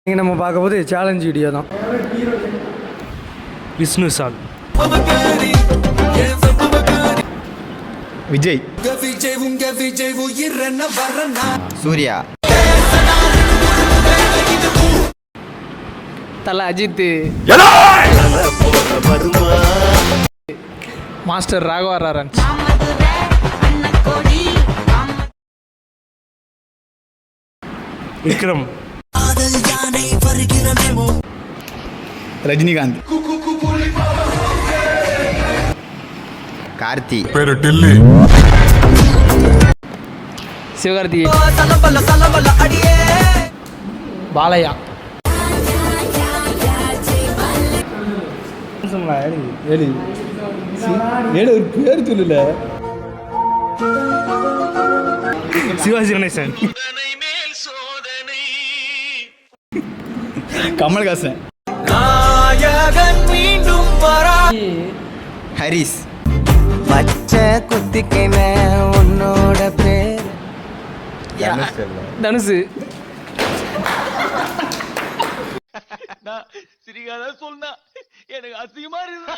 இங்கே நம்ம பார்க்க போது சேலஞ்ச் வீடியோ தான். விஷ்ணு சால், விஜய், சூர்யா, தல அஜித், மாஸ்டர் ராகவா லாரன்ஸ், விக்ரம், ரஜினிகாந்த், கார்த்தி, சிவகார்த்திகேயன், பாலையா, ஒரு பேர் சொல்லல, சிவாஜி கணேசன், கமல்ஹாசன், ஹரிஸ், பச்சை குத்திக்கின உன்னோட பேர் தனுசு, சிரிக்காத சொன்னா எனக்கு அசிங்கமா இருக்கு.